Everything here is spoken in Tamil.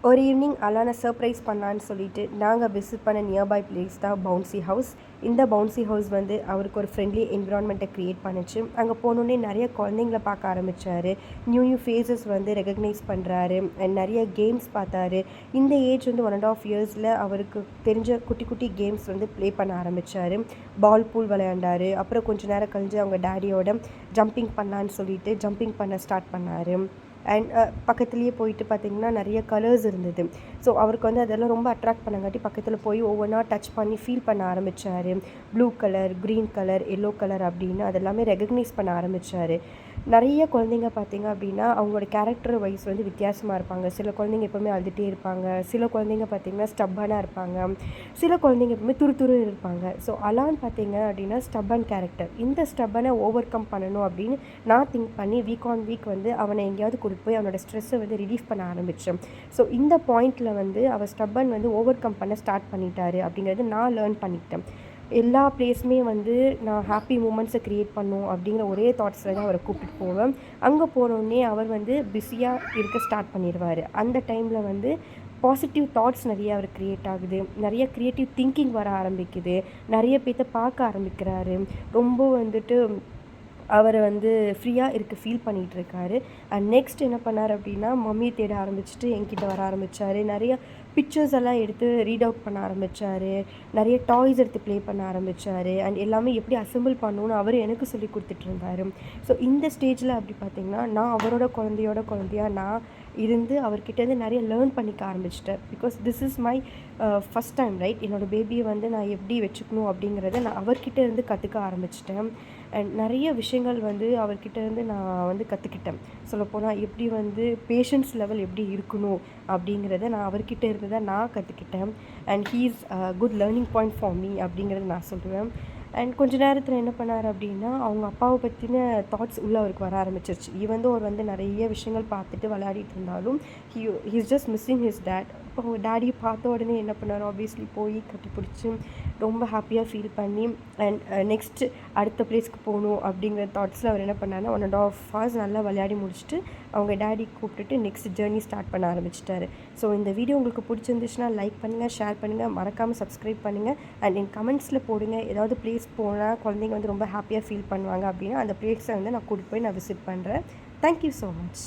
ஒரு ஈவினிங் அலானை சர்ப்ரைஸ் பண்ணலான்னு சொல்லிட்டு நாங்கள் விசிட் பண்ண நியர்பை பிளேஸ் தான் பவுன்சி ஹவுஸ். இந்த பவுன்சி ஹவுஸ் வந்து அவருக்கு ஒரு ஃப்ரெண்ட்லி என்விரான்மெண்ட்டை க்ரியேட் பண்ணிச்சு. அங்கே போனோடனே நிறைய குழந்தைங்கள பார்க்க ஆரம்பித்தார். நியூ ஃபேஸஸ் வந்து ரெகக்னைஸ் பண்ணுறாரு அண்ட் நிறைய கேம்ஸ் பார்த்தாரு. இந்த ஏஜ் வந்து 1.5 இயர்ஸில் அவருக்கு தெரிஞ்ச குட்டி குட்டி கேம்ஸ் வந்து ப்ளே பண்ண ஆரம்பித்தார். பால் பூல் விளையாண்டார். அப்புறம் கொஞ்சம் நேரம் கழிஞ்சு அவங்க டேடியோட ஜம்பிங் பண்ணலான்னு சொல்லிட்டு ஜம்பிங் பண்ண ஸ்டார்ட் பண்ணார். அண்ட் பக்கத்துலேயே போயிட்டு பார்த்திங்கன்னா நிறைய கலர்ஸ் இருந்தது. ஸோ அவருக்கு வந்து அதெல்லாம் ரொம்ப அட்ராக்ட் பண்ணங்காட்டி பக்கத்தில் போய் ஒவ்வொன்றா டச் பண்ணி ஃபீல் பண்ண ஆரம்பித்தார். Blue colour, green colour, yellow colour அப்படின்னு அதெல்லாமே ரெகக்னைஸ் பண்ண ஆரம்பித்தார். நிறைய குழந்தைங்க பார்த்திங்க அப்படின்னா அவங்களோட கேரக்டர் வைஸ் வந்து வித்தியாசமாக இருப்பாங்க. சில குழந்தைங்க எப்போவுமே அழுதுகிட்டே இருப்பாங்க. சில குழந்தைங்க பார்த்திங்கன்னா ஸ்டப்பானாக இருப்பாங்க. சில குழந்தைங்க எப்பவுமே துரு இருப்பாங்க. ஸோ அலான் பார்த்திங்க அப்படின்னா ஸ்டப்பன் கேரக்டர். இந்த ஸ்டப்பனை ஓவர் கம் பண்ணணும் அப்படின்னு நான் திங்க் பண்ணி வீக் ஆன் வீக் வந்து அவனை எங்கேயாவது கூட்டிகிட்டு போய் அவனோட ஸ்ட்ரெஸ்ஸை வந்து ரிலீஃப் பண்ண ஆரம்பித்தேன். ஸோ இந்த பாயிண்டில் வந்து அவர் ஸ்டப்பன் வந்து ஓவர் கம் பண்ண ஸ்டார்ட் பண்ணிட்டாரு அப்படிங்கிறது நான் லேர்ன் பண்ணிக்கிட்டேன். எல்லா பிளேஸுமே வந்து நான் ஹாப்பி மூமெண்ட்ஸை க்ரியேட் பண்ணும் அப்படிங்கிற ஒரே தாட்ஸில் தான் அவரை கூப்பிட்டு போவேன். அங்கே போனோடனே அவர் வந்து பிஸியாக இருக்க ஸ்டார்ட் பண்ணிடுவார். அந்த டைமில் வந்து பாசிட்டிவ் தாட்ஸ் நிறைய அவர் க்ரியேட் ஆகுது. நிறைய க்ரியேட்டிவ் திங்கிங் வர ஆரம்பிக்குது. நிறைய பேர்த்த பார்க்க ஆரம்பிக்கிறாரு. ரொம்ப வந்துட்டு அவர் வந்து ஃப்ரீயாக இருக்க ஃபீல் பண்ணிகிட்ருக்காரு. அண்ட் நெக்ஸ்ட் என்ன பண்ணார் அப்படின்னா மம்மியை தேட ஆரம்பிச்சுட்டு என்கிட்ட வர ஆரம்பித்தார். நிறைய பிக்சர்ஸ் எல்லாம் எடுத்து ரீட் அவுட் பண்ண ஆரம்பித்தார். நிறைய டாய்ஸ் எடுத்து ப்ளே பண்ண ஆரம்பித்தார். அண்ட் எல்லாமே எப்படி அசெம்பிள் பண்ணணும்னு அவர் எனக்கு சொல்லி கொடுத்துட்ருந்தார். ஸோ இந்த ஸ்டேஜில் அப்படி பார்த்திங்கன்னா நான் அவரோட குழந்தையாக நான் இருந்து அவர்கிட்டேருந்து நிறைய லேர்ன் பண்ணிக்க ஆரம்பிச்சிட்டேன். Because this is my first time right. என்னோடய பேபியை வந்து நான் எப்படி வச்சுக்கணும் அப்படிங்கிறத நான் அவர்கிட்ட இருந்து கற்றுக்க ஆரம்பிச்சிட்டேன். அண்ட் நிறைய விஷயங்கள் வந்து அவர்கிட்டேருந்து நான் வந்து கற்றுக்கிட்டேன். சொல்லப்போனால் எப்படி வந்து பேஷன்ஸ் லெவல் எப்படி இருக்கணும் அப்படிங்கிறத நான் அவர்கிட்ட இருந்து தான் நான் கற்றுக்கிட்டேன். And he is good learning point for me அப்படிங்கிறத நான் சொல்லுவேன். அண்ட் கொஞ்ச நேரத்தில் என்ன பண்ணார் அப்படின்னா அவங்க அப்பாவை பற்றின தாட்ஸ் உள்ளே அவருக்கு வர ஆரம்பிச்சிருச்சு. ஈவன் அவர் வந்து நிறைய விஷயங்கள் பார்த்துட்டு விளையாடிட்டு இருந்தாலும் he's just missing his date. இப்போ டேடியை பார்த்த உடனே என்ன பண்ணார், ஆப்வியஸ்லி போய் கட்டிப்பிடிச்சி ரொம்ப ஹாப்பியாக ஃபீல் பண்ணி அண்ட் நெக்ஸ்ட்டு அடுத்த பிளேஸ்க்கு போகணும் அப்படிங்கிற தாட்ஸில் அவர் என்ன பண்ணார்னா 1.5 hours நல்லா விளையாடி முடிச்சுட்டு அவங்க டேடி கூப்பிட்டுட்டு நெக்ஸ்ட் ஜேர்னி ஸ்டார்ட் பண்ண ஆரம்பிச்சிட்டாரு. ஸோ இந்த வீடியோ உங்களுக்கு பிடிச்சிருந்துச்சுன்னா லைக் பண்ணுங்கள், ஷேர் பண்ணுங்கள், மறக்காமல் சப்ஸ்கிரைப் பண்ணுங்கள். அண்ட் என் கமெண்ட்ஸில் போடுங்க ஏதாவது பிளேஸ் போனால் குழந்தைங்க வந்து ரொம்ப ஹாப்பியாக ஃபீல் பண்ணுவாங்க அப்படின்னா அந்த பிளேஸை வந்து நான் கூட்டிகிட்டு போய் நான் விசிட் பண்ணுறேன். Thank you so much.